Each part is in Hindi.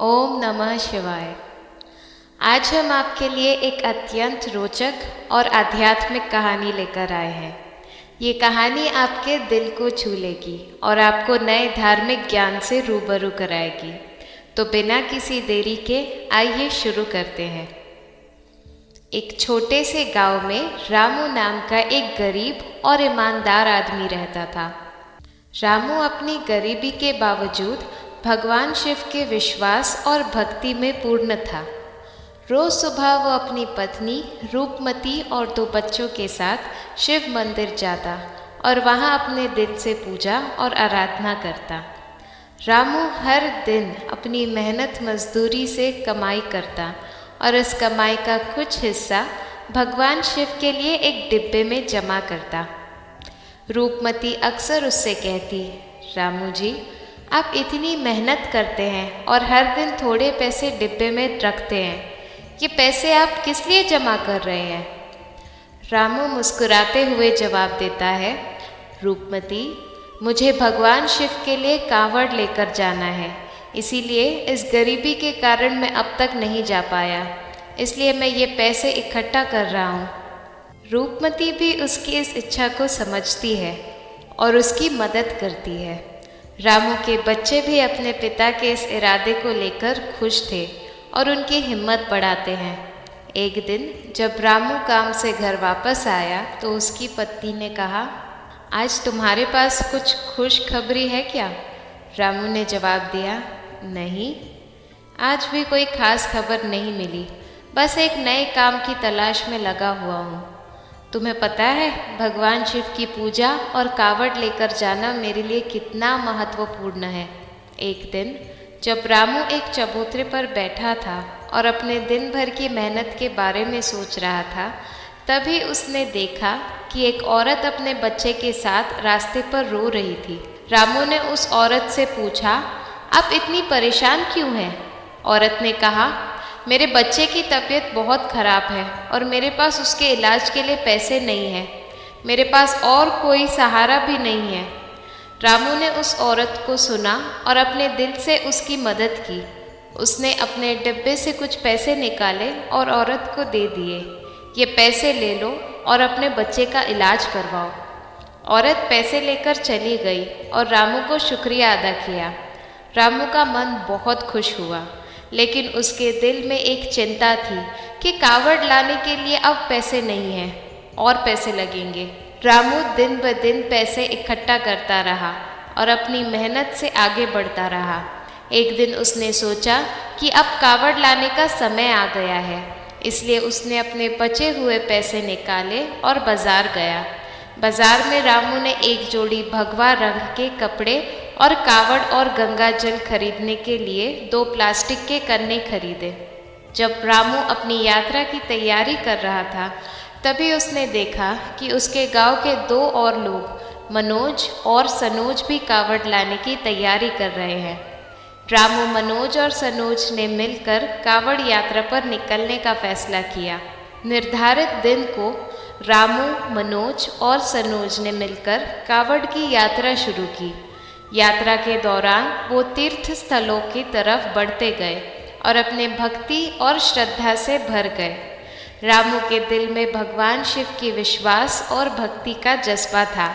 ओम नमः शिवाय। आज हम आपके लिए एक अत्यंत रोचक और आध्यात्मिक कहानी लेकर आए हैं। ये कहानी आपके दिल को छू लेगी और आपको नए धार्मिक ज्ञान से रूबरू कराएगी। तो बिना किसी देरी के आइए शुरू करते हैं। एक छोटे से गांव में रामू नाम का एक गरीब और ईमानदार आदमी रहता था। रामू अपनी गरीबी के बावजूद भगवान शिव के विश्वास और भक्ति में पूर्ण था। रोज सुबह वो अपनी पत्नी रूपमती और 2 बच्चों के साथ शिव मंदिर जाता और वहाँ अपने दिल से पूजा और आराधना करता। रामू हर दिन अपनी मेहनत मजदूरी से कमाई करता और इस कमाई का कुछ हिस्सा भगवान शिव के लिए एक डिब्बे में जमा करता। रूपमती अक्सर उससे कहती, रामू जी, आप इतनी मेहनत करते हैं और हर दिन थोड़े पैसे डिब्बे में रखते हैं, ये पैसे आप किस लिए जमा कर रहे हैं? रामू मुस्कुराते हुए जवाब देता है, रूपमती, मुझे भगवान शिव के लिए कांवड़ लेकर जाना है, इसीलिए इस गरीबी के कारण मैं अब तक नहीं जा पाया, इसलिए मैं ये पैसे इकट्ठा कर रहा हूँ। रूपमती भी उसकी इस इच्छा को समझती है और उसकी मदद करती है। रामू के बच्चे भी अपने पिता के इस इरादे को लेकर खुश थे और उनकी हिम्मत बढ़ाते हैं। एक दिन जब रामू काम से घर वापस आया तो उसकी पत्नी ने कहा, आज तुम्हारे पास कुछ खुशखबरी है क्या? रामू ने जवाब दिया, नहीं, आज भी कोई खास खबर नहीं मिली, बस एक नए काम की तलाश में लगा हुआ हूँ। तुम्हें पता है भगवान शिव की पूजा और कावड़ लेकर जाना मेरे लिए कितना महत्वपूर्ण है। एक दिन जब रामू एक चबूतरे पर बैठा था और अपने दिन भर की मेहनत के बारे में सोच रहा था, तभी उसने देखा कि एक औरत अपने बच्चे के साथ रास्ते पर रो रही थी। रामू ने उस औरत से पूछा, आप इतनी परेशान क्यों हैं? औरत ने कहा, मेरे बच्चे की तबीयत बहुत खराब है और मेरे पास उसके इलाज के लिए पैसे नहीं हैं। मेरे पास और कोई सहारा भी नहीं है। रामू ने उस औरत को सुना और अपने दिल से उसकी मदद की। उसने अपने डिब्बे से कुछ पैसे निकाले और औरत को दे दिए। ये पैसे ले लो और अपने बच्चे का इलाज करवाओ। औरत पैसे लेकर चली गई और रामू को शुक्रिया अदा किया। रामू का मन बहुत खुश हुआ, लेकिन उसके दिल में एक चिंता थी कि कावड़ लाने के लिए अब पैसे नहीं हैं और पैसे लगेंगे। रामू दिन ब दिन पैसे इकट्ठा करता रहा और अपनी मेहनत से आगे बढ़ता रहा। एक दिन उसने सोचा कि अब कावड़ लाने का समय आ गया है, इसलिए उसने अपने बचे हुए पैसे निकाले और बाजार गया। बाजार में रामू ने एक जोड़ी भगवा रंग के कपड़े और कावड़ और गंगा जल खरीदने के लिए 2 प्लास्टिक के कन्ने खरीदे। जब रामू अपनी यात्रा की तैयारी कर रहा था, तभी उसने देखा कि उसके गांव के 2 और लोग, मनोज और सनोज, भी कावड़ लाने की तैयारी कर रहे हैं। रामू, मनोज और सनोज ने मिलकर कावड़ यात्रा पर निकलने का फैसला किया। निर्धारित दिन को रामू, मनोज और सनोज ने मिलकर कावड़ की यात्रा शुरू की। यात्रा के दौरान वो तीर्थ स्थलों की तरफ बढ़ते गए और अपने भक्ति और श्रद्धा से भर गए। रामू के दिल में भगवान शिव की विश्वास और भक्ति का जज्बा था।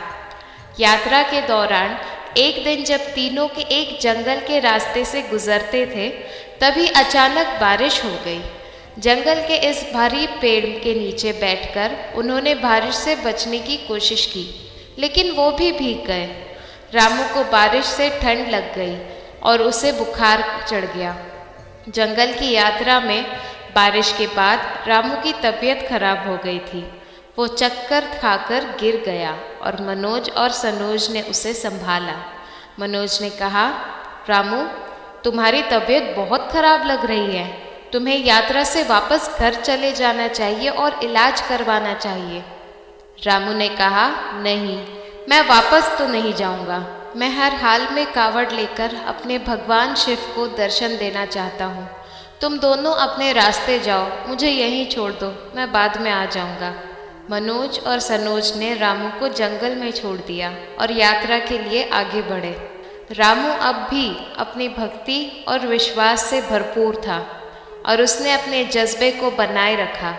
यात्रा के दौरान एक दिन जब तीनों के एक जंगल के रास्ते से गुजरते थे, तभी अचानक बारिश हो गई। जंगल के इस भारी पेड़ के नीचे बैठकर उन्होंने बारिश से बचने की कोशिश की, लेकिन वो भी भीग गए। रामू को बारिश से ठंड लग गई और उसे बुखार चढ़ गया। जंगल की यात्रा में बारिश के बाद रामू की तबीयत खराब हो गई थी। वो चक्कर खाकर गिर गया और मनोज और सनोज ने उसे संभाला। मनोज ने कहा, रामू, तुम्हारी तबीयत बहुत खराब लग रही है, तुम्हें यात्रा से वापस घर चले जाना चाहिए और इलाज करवाना चाहिए। रामू ने कहा, नहीं, मैं वापस तो नहीं जाऊंगा। मैं हर हाल में कावड़ लेकर अपने भगवान शिव को दर्शन देना चाहता हूँ। तुम दोनों अपने रास्ते जाओ, मुझे यहीं छोड़ दो, मैं बाद में आ जाऊंगा। मनोज और सनोज ने रामू को जंगल में छोड़ दिया और यात्रा के लिए आगे बढ़े। रामू अब भी अपनी भक्ति और विश्वास से भरपूर था और उसने अपने जज्बे को बनाए रखा।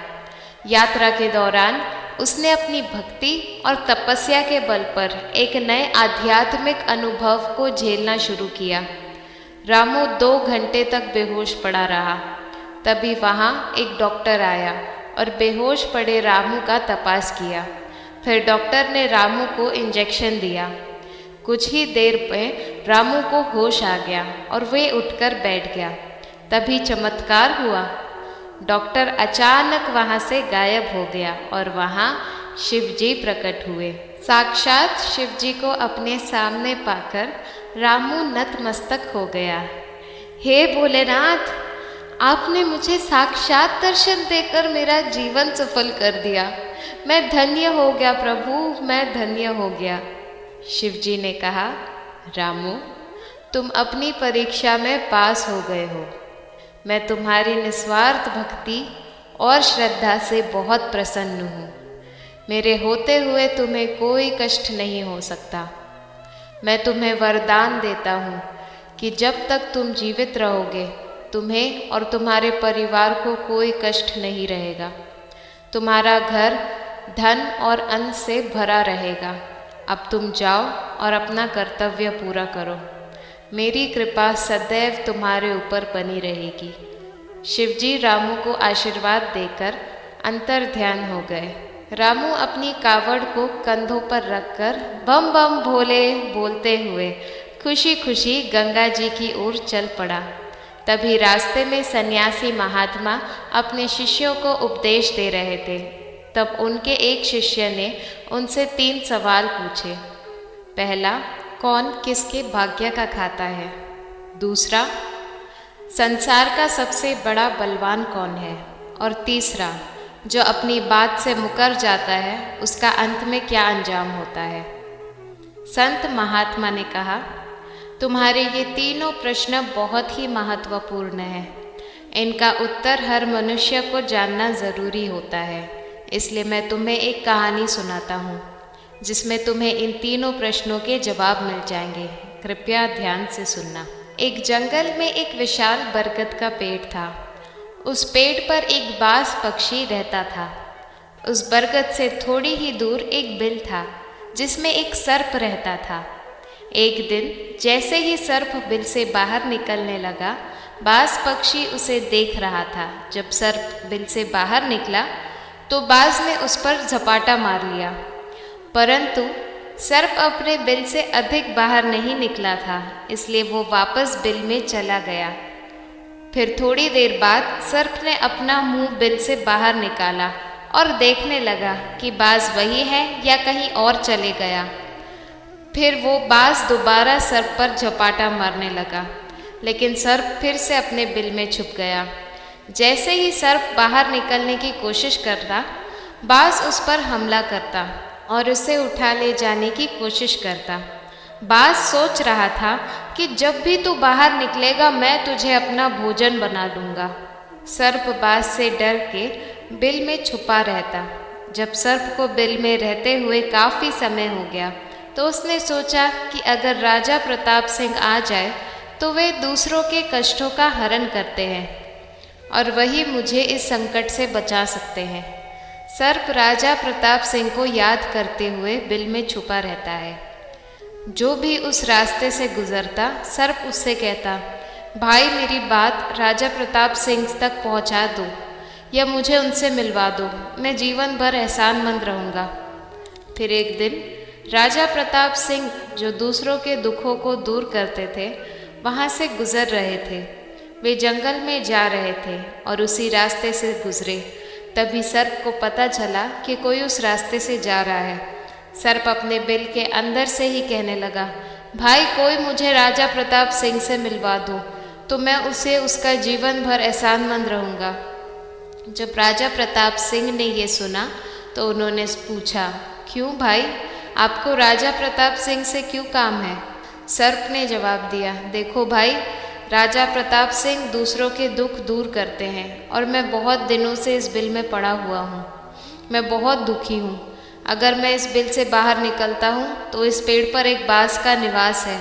यात्रा के दौरान उसने अपनी भक्ति और तपस्या के बल पर एक नए आध्यात्मिक अनुभव को झेलना शुरू किया। रामू 2 घंटे तक बेहोश पड़ा रहा। तभी वहाँ एक डॉक्टर आया और बेहोश पड़े रामू का तपास किया। फिर डॉक्टर ने रामू को इंजेक्शन दिया। कुछ ही देर में रामू को होश आ गया और वे उठकर बैठ गया। तभी चमत्कार हुआ। डॉक्टर अचानक वहाँ से गायब हो गया और वहाँ शिवजी प्रकट हुए। साक्षात शिवजी को अपने सामने पाकर रामू नतमस्तक हो गया। हे भोलेनाथ, आपने मुझे साक्षात दर्शन देकर मेरा जीवन सफल कर दिया। मैं धन्य हो गया प्रभु, मैं धन्य हो गया। शिवजी ने कहा, रामू, तुम अपनी परीक्षा में पास हो गए हो। मैं तुम्हारी निस्वार्थ भक्ति और श्रद्धा से बहुत प्रसन्न हूँ। मेरे होते हुए तुम्हें कोई कष्ट नहीं हो सकता। मैं तुम्हें वरदान देता हूँ कि जब तक तुम जीवित रहोगे, तुम्हें और तुम्हारे परिवार को कोई कष्ट नहीं रहेगा। तुम्हारा घर धन और अन्न से भरा रहेगा। अब तुम जाओ और अपना कर्तव्य पूरा करो। मेरी कृपा सदैव तुम्हारे ऊपर बनी रहेगी। शिवजी रामू को आशीर्वाद देकर अंतर ध्यान हो गए। रामू अपनी कावड़ को कंधों पर रखकर बम बम भोले बोलते हुए खुशी खुशी गंगा जी की ओर चल पड़ा। तभी रास्ते में सन्यासी महात्मा अपने शिष्यों को उपदेश दे रहे थे। तब उनके एक शिष्य ने उनसे 3 सवाल पूछे। पहला, कौन किसके भाग्य का खाता है? दूसरा, संसार का सबसे बड़ा बलवान कौन है? और तीसरा, जो अपनी बात से मुकर जाता है उसका अंत में क्या अंजाम होता है? संत महात्मा ने कहा, तुम्हारे ये तीनों प्रश्न बहुत ही महत्वपूर्ण हैं। इनका उत्तर हर मनुष्य को जानना ज़रूरी होता है। इसलिए मैं तुम्हें एक कहानी सुनाता हूँ जिसमें तुम्हें इन तीनों प्रश्नों के जवाब मिल जाएंगे। कृपया ध्यान से सुनना। एक जंगल में एक विशाल बरगद का पेड़ था। उस पेड़ पर एक बाज पक्षी रहता था। उस बरगद से थोड़ी ही दूर एक बिल था जिसमें एक सर्प रहता था। एक दिन जैसे ही सर्प बिल से बाहर निकलने लगा, बाज पक्षी उसे देख रहा था। जब सर्प बिल से बाहर निकला तो बाज ने उस पर झपाटा मार लिया, परंतु सर्प अपने बिल से अधिक बाहर नहीं निकला था, इसलिए वो वापस बिल में चला गया। फिर थोड़ी देर बाद सर्प ने अपना मुंह बिल से बाहर निकाला और देखने लगा कि बाज वही है या कहीं और चले गया। फिर वो बाज दोबारा सर्प पर झपाटा मारने लगा, लेकिन सर्प फिर से अपने बिल में छुप गया। जैसे ही सर्प बाहर निकलने की कोशिश करता, बाज उस पर हमला करता और उसे उठा ले जाने की कोशिश करता। बाज सोच रहा था कि जब भी तू बाहर निकलेगा मैं तुझे अपना भोजन बना लूँगा। सर्प बाज से डर के बिल में छुपा रहता। जब सर्प को बिल में रहते हुए काफ़ी समय हो गया तो उसने सोचा कि अगर राजा प्रताप सिंह आ जाए तो वे दूसरों के कष्टों का हरण करते हैं और वही मुझे इस संकट से बचा सकते हैं। सर्प राजा प्रताप सिंह को याद करते हुए बिल में छुपा रहता है। जो भी उस रास्ते से गुजरता, सर्प उससे कहता, भाई मेरी बात राजा प्रताप सिंह तक पहुंचा दो या मुझे उनसे मिलवा दो, मैं जीवन भर एहसानमंद रहूँगा। फिर एक दिन राजा प्रताप सिंह, जो दूसरों के दुखों को दूर करते थे, वहाँ से गुजर रहे थे। वे जंगल में जा रहे थे और उसी रास्ते से गुजरे। तभी सर्प को पता चला कि कोई उस रास्ते से जा रहा है। सर्प अपने बिल के अंदर से ही कहने लगा, भाई कोई मुझे राजा प्रताप सिंह से मिलवा दो तो मैं उसे उसका जीवन भर एहसानमंद रहूँगा। जब राजा प्रताप सिंह ने ये सुना तो उन्होंने पूछा, क्यों भाई, आपको राजा प्रताप सिंह से क्यों काम है? सर्प ने जवाब दिया, देखो भाई, राजा प्रताप सिंह दूसरों के दुख दूर करते हैं और मैं बहुत दिनों से इस बिल में पड़ा हुआ हूँ। मैं बहुत दुखी हूँ। अगर मैं इस बिल से बाहर निकलता हूँ तो इस पेड़ पर एक बाज का निवास है।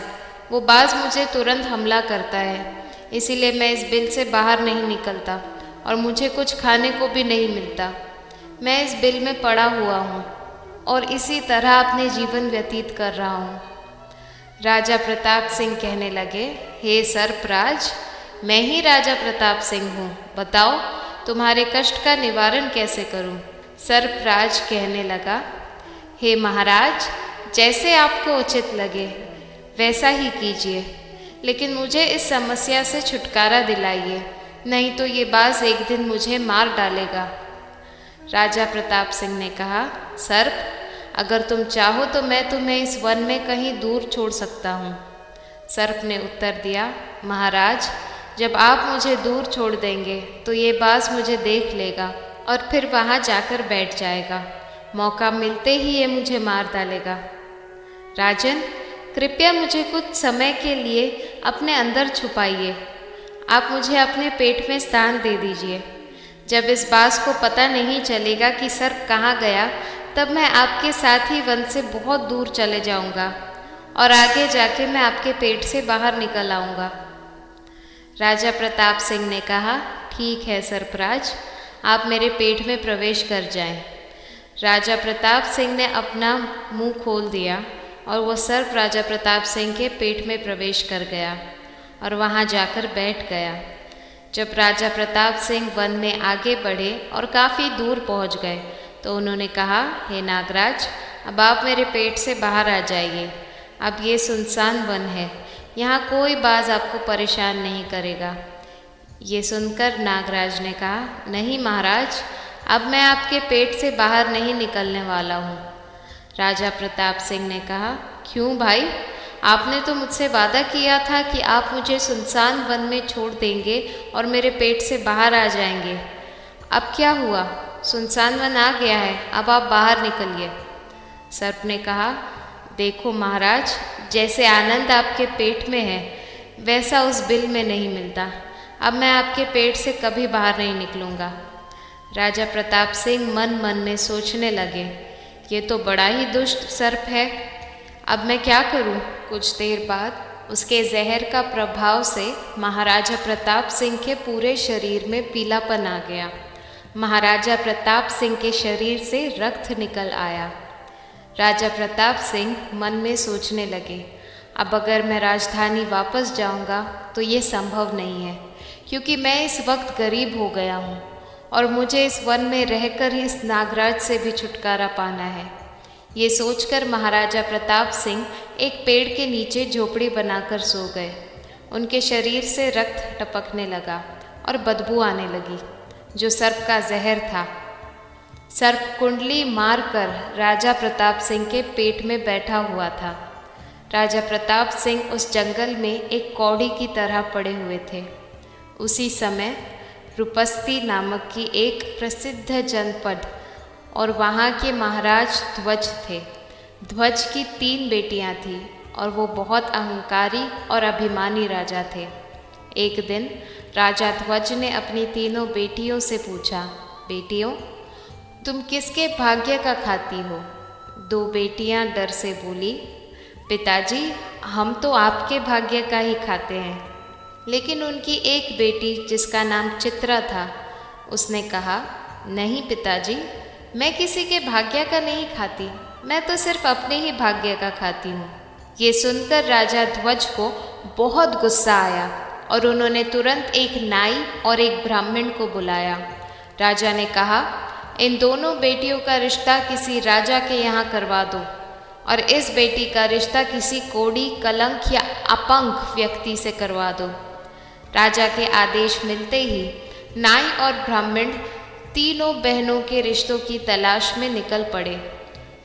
वो बाज मुझे तुरंत हमला करता है, इसीलिए मैं इस बिल से बाहर नहीं निकलता और मुझे कुछ खाने को भी नहीं मिलता। मैं इस बिल में पड़ा हुआ हूँ और इसी तरह अपने जीवन व्यतीत कर रहा हूँ। राजा प्रताप सिंह कहने लगे, हे सर्पराज, मैं ही राजा प्रताप सिंह हूँ, बताओ तुम्हारे कष्ट का निवारण कैसे करूँ। सर्पराज कहने लगा, हे महाराज, जैसे आपको उचित लगे वैसा ही कीजिए, लेकिन मुझे इस समस्या से छुटकारा दिलाइए, नहीं तो ये बाज एक दिन मुझे मार डालेगा। राजा प्रताप सिंह ने कहा, सर्प, अगर तुम चाहो तो मैं तुम्हें इस वन में कहीं दूर छोड़ सकता हूँ। सर्प ने उत्तर दिया, महाराज, जब आप मुझे दूर छोड़ देंगे तो ये बाज मुझे देख लेगा और फिर वहाँ जाकर बैठ जाएगा। मौका मिलते ही ये मुझे मार डालेगा। राजन, कृपया मुझे कुछ समय के लिए अपने अंदर छुपाइए। आप मुझे अपने पेट में स्थान दे दीजिए। जब इस बाज को पता नहीं चलेगा कि सर्प कहाँ गया, तब मैं आपके साथ ही वन से बहुत दूर चले जाऊंगा और आगे जाके मैं आपके पेट से बाहर निकल आऊँगा। राजा प्रताप सिंह ने कहा, ठीक है सर्पराज, आप मेरे पेट में प्रवेश कर जाएं। राजा प्रताप सिंह ने अपना मुंह खोल दिया और वह सर्प राजा प्रताप सिंह के पेट में प्रवेश कर गया और वहाँ जाकर बैठ गया। जब राजा प्रताप सिंह वन में आगे बढ़े और काफ़ी दूर पहुँच गए तो उन्होंने कहा, हे नागराज, अब आप मेरे पेट से बाहर आ जाइए। अब ये सुनसान वन है, यहाँ कोई बाज आपको परेशान नहीं करेगा। ये सुनकर नागराज ने कहा, नहीं महाराज, अब मैं आपके पेट से बाहर नहीं निकलने वाला हूँ। राजा प्रताप सिंह ने कहा, क्यों भाई, आपने तो मुझसे वादा किया था कि आप मुझे सुनसान वन में छोड़ देंगे और मेरे पेट से बाहर आ जाएंगे। अब क्या हुआ? सुनसान वन आ गया है, अब आप बाहर निकलिए। सर्प ने कहा, देखो महाराज, जैसे आनंद आपके पेट में है वैसा उस बिल में नहीं मिलता। अब मैं आपके पेट से कभी बाहर नहीं निकलूँगा। राजा प्रताप सिंह मन मन में सोचने लगे, ये तो बड़ा ही दुष्ट सर्प है, अब मैं क्या करूं? कुछ देर बाद उसके जहर का प्रभाव से महाराजा प्रताप सिंह के पूरे शरीर में पीलापन आ गया। महाराजा प्रताप सिंह के शरीर से रक्त निकल आया। राजा प्रताप सिंह मन में सोचने लगे, अब अगर मैं राजधानी वापस जाऊंगा तो ये संभव नहीं है, क्योंकि मैं इस वक्त गरीब हो गया हूँ और मुझे इस वन में रहकर ही इस नागराज से भी छुटकारा पाना है। ये सोचकर महाराजा प्रताप सिंह एक पेड़ के नीचे झोपड़ी बनाकर सो गए। उनके शरीर से रक्त टपकने लगा और बदबू आने लगी, जो सर्प का जहर था। सर्प कुंडली मारकर राजा प्रताप सिंह के पेट में बैठा हुआ था। राजा प्रताप सिंह उस जंगल में एक कौड़ी की तरह पड़े हुए थे। उसी समय रुपस्ती नामक की एक प्रसिद्ध जनपद और वहाँ के महाराज ध्वज थे। ध्वज की 3 बेटियाँ थीं और वो बहुत अहंकारी और अभिमानी राजा थे। एक दिन राजा ध्वज ने अपनी तीनों बेटियों से पूछा, बेटियों, तुम किसके भाग्य का खाती हो? 2 बेटियाँ डर से बोली, पिताजी, हम तो आपके भाग्य का ही खाते हैं। लेकिन उनकी एक बेटी, जिसका नाम चित्रा था, उसने कहा, नहीं पिताजी, मैं किसी के भाग्य का नहीं खाती, मैं तो सिर्फ अपने ही भाग्य का खाती हूँ। ये सुनकर राजा ध्वज को बहुत गुस्सा आया और उन्होंने तुरंत एक नाई और एक ब्राह्मण को बुलाया। राजा ने कहा, इन दोनों बेटियों का रिश्ता किसी राजा के यहाँ करवा दो और इस बेटी का रिश्ता किसी कोढ़ी, कलंक या अपंग व्यक्ति से करवा दो। राजा के आदेश मिलते ही नाई और ब्राह्मण तीनों बहनों के रिश्तों की तलाश में निकल पड़े।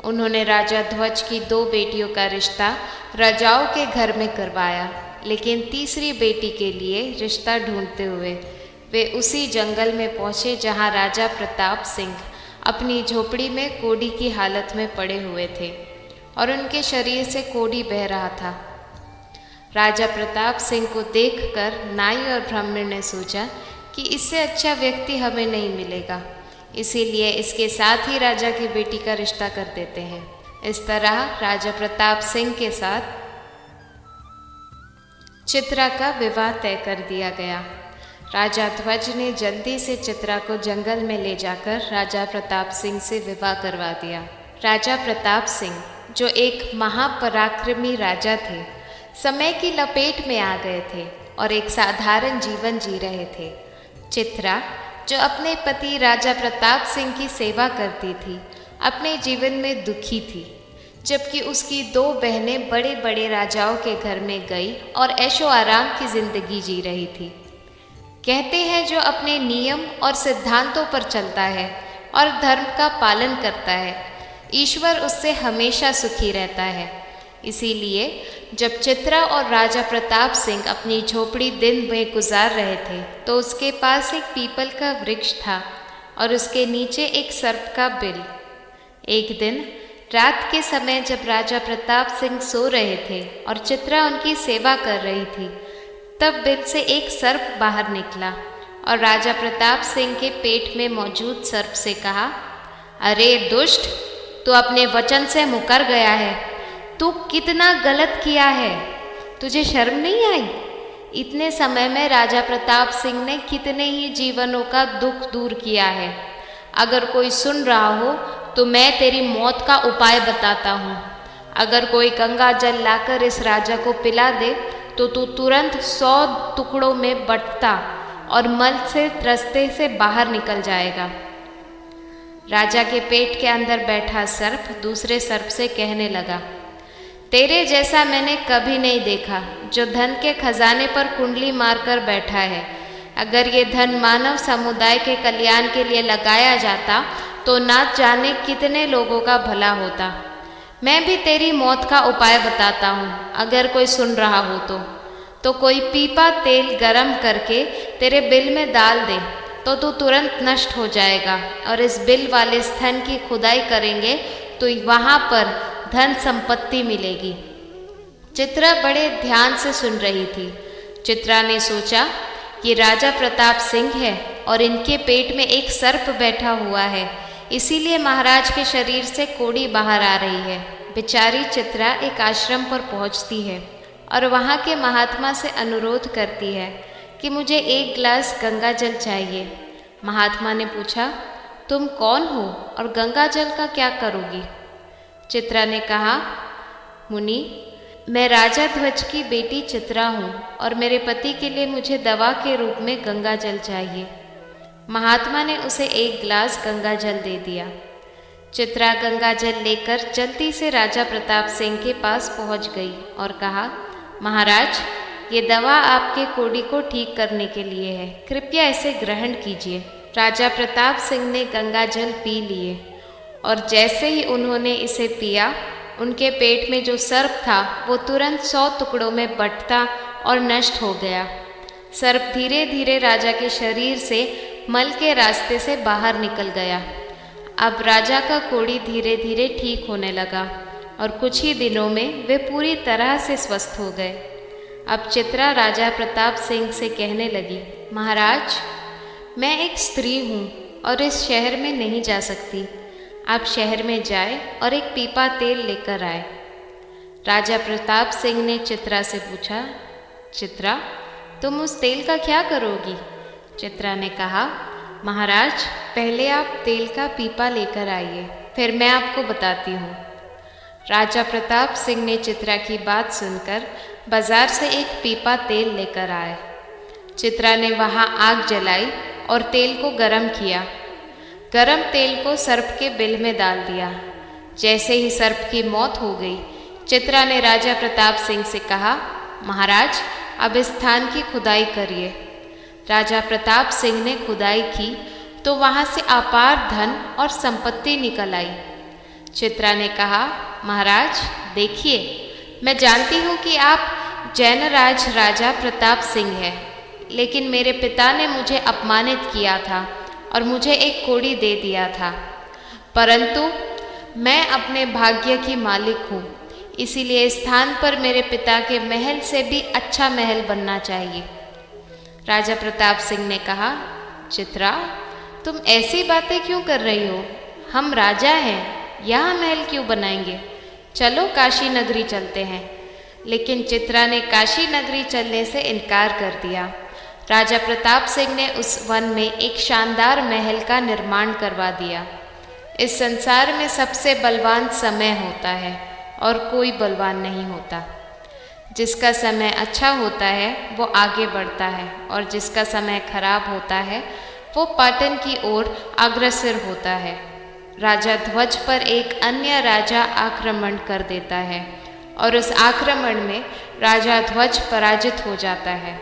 उन्होंने राजा ध्वज की 2 बेटियों का रिश्ता राजाओं के घर में करवाया, लेकिन तीसरी बेटी के लिए रिश्ता ढूंढते हुए वे उसी जंगल में पहुँचे जहाँ राजा प्रताप सिंह अपनी झोपड़ी में कोढ़ी की हालत में पड़े हुए थे और उनके शरीर से कोढ़ी बह रहा था। राजा प्रताप सिंह को देखकर नाई और ब्राह्मण ने सोचा कि इससे अच्छा व्यक्ति हमें नहीं मिलेगा, इसीलिए इसके साथ ही राजा की बेटी का रिश्ता कर देते हैं। इस तरह राजा प्रताप सिंह के साथ चित्रा का विवाह तय कर दिया गया। राजा ध्वज ने जल्दी से चित्रा को जंगल में ले जाकर राजा प्रताप सिंह से विवाह करवा दिया। राजा प्रताप सिंह, जो एक महापराक्रमी राजा थे, समय की लपेट में आ गए थे और एक साधारण जीवन जी रहे थे। चित्रा, जो अपने पति राजा प्रताप सिंह की सेवा करती थी, अपने जीवन में दुखी थी, जबकि उसकी 2 बहनें बड़े बड़े राजाओं के घर में गई और ऐशो आराम की जिंदगी जी रही थी। कहते हैं, जो अपने नियम और सिद्धांतों पर चलता है और धर्म का पालन करता है, ईश्वर उससे हमेशा सुखी रहता है। इसीलिए जब चित्रा और राजा प्रताप सिंह अपनी झोपड़ी दिन में गुजार रहे थे, तो उसके पास एक पीपल का वृक्ष था और उसके नीचे एक सर्प का बिल। एक दिन रात के समय जब राजा प्रताप सिंह सो रहे थे और चित्रा उनकी सेवा कर रही थी, तब बिल से एक सर्प बाहर निकला और राजा प्रताप सिंह के पेट में मौजूद सर्प से कहा, अरे दुष्ट, तू अपने वचन से मुकर गया है। तू कितना गलत किया है, तुझे शर्म नहीं आई? इतने समय में राजा प्रताप सिंह ने कितने ही जीवनों का दुख दूर किया है। अगर कोई सुन रहा हो तो मैं तेरी मौत का उपाय बताता हूँ। अगर कोई गंगा जल लाकर इस राजा को पिला दे तो तू तुरंत 100 टुकड़ों में बंटता और मल से रास्ते से बाहर निकल जाएगा। राजा के पेट के अंदर बैठा सर्प दूसरे सर्प से कहने लगा, तेरे जैसा मैंने कभी नहीं देखा, जो धन के खजाने पर कुंडली मारकर बैठा है। अगर ये धन मानव समुदाय के कल्याण के लिए लगाया जाता तो ना जाने कितने लोगों का भला होता। मैं भी तेरी मौत का उपाय बताता हूँ, अगर कोई सुन रहा हो तो कोई पीपा तेल गरम करके तेरे बिल में डाल दे तो तू तुरंत नष्ट हो जाएगा, और इस बिल वाले स्थान की खुदाई करेंगे तो वहाँ पर धन संपत्ति मिलेगी। चित्रा बड़े ध्यान से सुन रही थी। चित्रा ने सोचा, ये राजा प्रताप सिंह है और इनके पेट में एक सर्प बैठा हुआ है, इसीलिए महाराज के शरीर से कोड़ी बाहर आ रही है। बेचारी चित्रा एक आश्रम पर पहुंचती है और वहाँ के महात्मा से अनुरोध करती है कि मुझे 1 गिलास गंगा जल चाहिए। महात्मा ने पूछा, तुम कौन हो और गंगा जल का क्या करोगी? चित्रा ने कहा, मुनि, मैं राजा ध्वज की बेटी चित्रा हूँ और मेरे पति के लिए मुझे दवा के रूप में गंगा जल चाहिए। महात्मा ने उसे 1 गिलास गंगा जल दे दिया। चित्रा गंगा जल लेकर जल्दी से राजा प्रताप सिंह के पास पहुँच गई और कहा, महाराज, ये दवा आपके कोड़ी को ठीक करने के लिए है, कृपया इसे ग्रहण कीजिए। राजा प्रताप सिंह ने गंगा जल पी लिए और जैसे ही उन्होंने इसे पिया, उनके पेट में जो सर्प था वो तुरंत 100 टुकड़ों में बंटता और नष्ट हो गया। सर्प धीरे धीरे राजा के शरीर से मल के रास्ते से बाहर निकल गया। अब राजा का कोड़ी धीरे धीरे ठीक होने लगा और कुछ ही दिनों में वे पूरी तरह से स्वस्थ हो गए। अब चित्रा राजा प्रताप सिंह से कहने लगी, महाराज, मैं एक स्त्री हूँ और इस शहर में नहीं जा सकती। आप शहर में जाए और एक पीपा तेल लेकर आए। राजा प्रताप सिंह ने चित्रा से पूछा, चित्रा, तुम उस तेल का क्या करोगी? चित्रा ने कहा, महाराज, पहले आप तेल का पीपा लेकर आइए, फिर मैं आपको बताती हूँ। राजा प्रताप सिंह ने चित्रा की बात सुनकर बाजार से एक पीपा तेल लेकर आए। चित्रा ने वहाँ आग जलाई और तेल को गरम किया। गरम तेल को सर्प के बिल में डाल दिया। जैसे ही सर्प की मौत हो गई, चित्रा ने राजा प्रताप सिंह से कहा, महाराज, अब इस स्थान की खुदाई करिए। राजा प्रताप सिंह ने खुदाई की तो वहाँ से अपार धन और संपत्ति निकल आई। चित्रा ने कहा, महाराज देखिए, मैं जानती हूँ कि आप जैनराज राजा प्रताप सिंह हैं, लेकिन मेरे पिता ने मुझे अपमानित किया था और मुझे एक कोड़ी दे दिया था, परंतु मैं अपने भाग्य की मालिक हूँ, इसीलिए इस स्थान पर मेरे पिता के महल से भी अच्छा महल बनना चाहिए। राजा प्रताप सिंह ने कहा, चित्रा, तुम ऐसी बातें क्यों कर रही हो? हम राजा हैं, यहाँ महल क्यों बनाएंगे? चलो काशी नगरी चलते हैं। लेकिन चित्रा ने काशी नगरी चलने से इनकार कर दिया। राजा प्रताप सिंह ने उस वन में एक शानदार महल का निर्माण करवा दिया। इस संसार में सबसे बलवान समय होता है और कोई बलवान नहीं होता। जिसका समय अच्छा होता है वो आगे बढ़ता है और जिसका समय खराब होता है वो पाटन की ओर अग्रसर होता है। राजा ध्वज पर एक अन्य राजा आक्रमण कर देता है और उस आक्रमण में राजा ध्वज पराजित हो जाता है।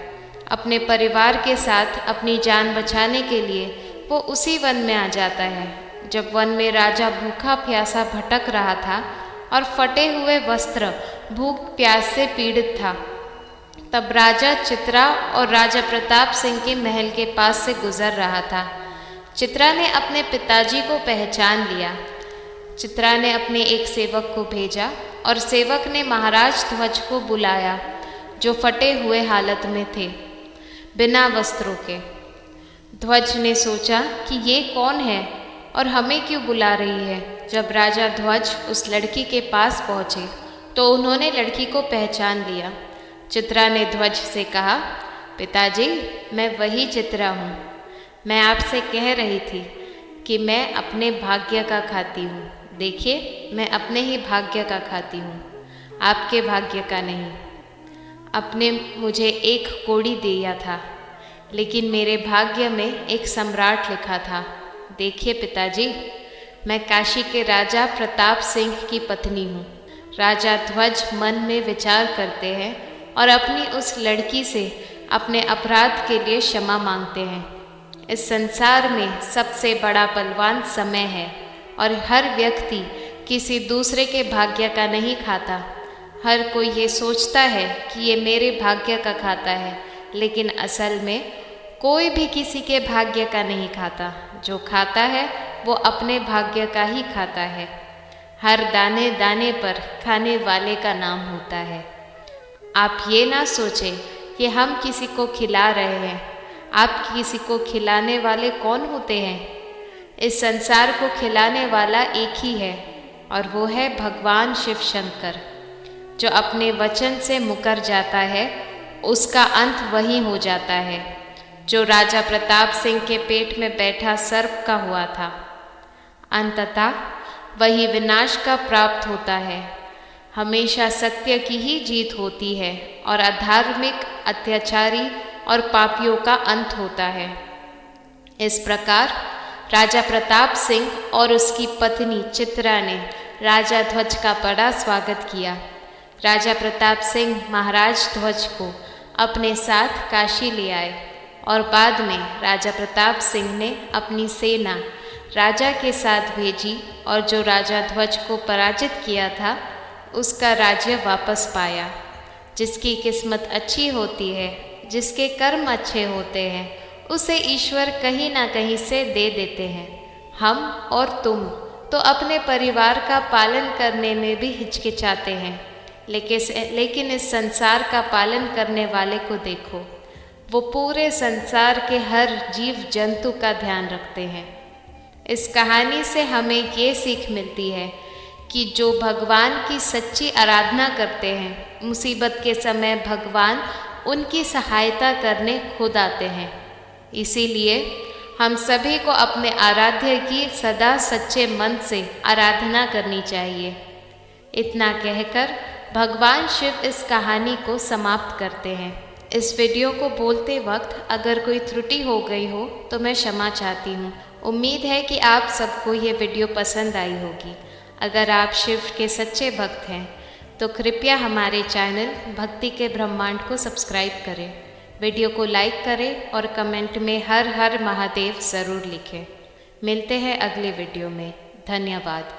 अपने परिवार के साथ अपनी जान बचाने के लिए वो उसी वन में आ जाता है। जब वन में राजा भूखा प्यासा भटक रहा था और फटे हुए वस्त्र भूख प्यास से पीड़ित था, तब राजा चित्रा और राजा प्रताप सिंह के महल के पास से गुजर रहा था। चित्रा ने अपने पिताजी को पहचान लिया। चित्रा ने अपने एक सेवक को भेजा और सेवक ने महाराज ध्वज को बुलाया, जो फटे हुए हालत में थे, बिना वस्त्रों के। ध्वज ने सोचा कि ये कौन है और हमें क्यों बुला रही है। जब राजा ध्वज उस लड़की के पास पहुँचे तो उन्होंने लड़की को पहचान लिया। चित्रा ने ध्वज से कहा, पिताजी, मैं वही चित्रा हूँ। मैं आपसे कह रही थी कि मैं अपने भाग्य का खाती हूँ। देखिए, मैं अपने ही भाग्य का खाती हूँ, आपके भाग्य का नहीं। आपने मुझे एक कोड़ी दिया था, लेकिन मेरे भाग्य में एक सम्राट लिखा था। देखिए पिताजी, मैं काशी के राजा प्रताप सिंह की पत्नी हूँ। राजा ध्वज मन में विचार करते हैं और अपनी उस लड़की से अपने अपराध के लिए क्षमा मांगते हैं। इस संसार में सबसे बड़ा बलवान समय है और हर व्यक्ति किसी दूसरे के भाग्य का नहीं खाता। हर कोई ये सोचता है कि ये मेरे भाग्य का खाता है, लेकिन असल में कोई भी किसी के भाग्य का नहीं खाता। जो खाता है वो अपने भाग्य का ही खाता है। हर दाने दाने पर खाने वाले का नाम होता है। आप ये ना सोचें कि हम किसी को खिला रहे हैं। आप किसी को खिलाने वाले कौन होते हैं? इस संसार को खिलाने वाला एक ही है और वो है भगवान शिव शंकर। जो अपने वचन से मुकर जाता है उसका अंत वही हो जाता है, जो राजा प्रताप सिंह के पेट में बैठा सर्प का हुआ था। अंततः वही विनाश का प्राप्त होता है। हमेशा सत्य की ही जीत होती है और अधार्मिक, अत्याचारी और पापियों का अंत होता है। इस प्रकार राजा प्रताप सिंह और उसकी पत्नी चित्रा ने राजा ध्वज का बड़ा स्वागत किया। राजा प्रताप सिंह महाराज ध्वज को अपने साथ काशी ले आए और बाद में राजा प्रताप सिंह ने अपनी सेना राजा के साथ भेजी और जो राजा ध्वज को पराजित किया था उसका राज्य वापस पाया। जिसकी किस्मत अच्छी होती है, जिसके कर्म अच्छे होते हैं, उसे ईश्वर कहीं ना कहीं से दे देते हैं। हम और तुम तो अपने परिवार का पालन करने में भी हिचकिचाते हैं, लेकिन इस संसार का पालन करने वाले को देखो, वो पूरे संसार के हर जीव जंतु का ध्यान रखते हैं। इस कहानी से हमें ये सीख मिलती है कि जो भगवान की सच्ची आराधना करते हैं, मुसीबत के समय भगवान उनकी सहायता करने खुद आते हैं। इसीलिए हम सभी को अपने आराध्य की सदा सच्चे मन से आराधना करनी चाहिए। इतना कहकर भगवान शिव इस कहानी को समाप्त करते हैं। इस वीडियो को बोलते वक्त अगर कोई त्रुटि हो गई हो तो मैं क्षमा चाहती हूँ। उम्मीद है कि आप सबको ये वीडियो पसंद आई होगी। अगर आप शिव के सच्चे भक्त हैं तो कृपया हमारे चैनल भक्ति के ब्रह्मांड को सब्सक्राइब करें, वीडियो को लाइक करें और कमेंट में हर हर महादेव ज़रूर लिखें। मिलते हैं अगले वीडियो में। धन्यवाद।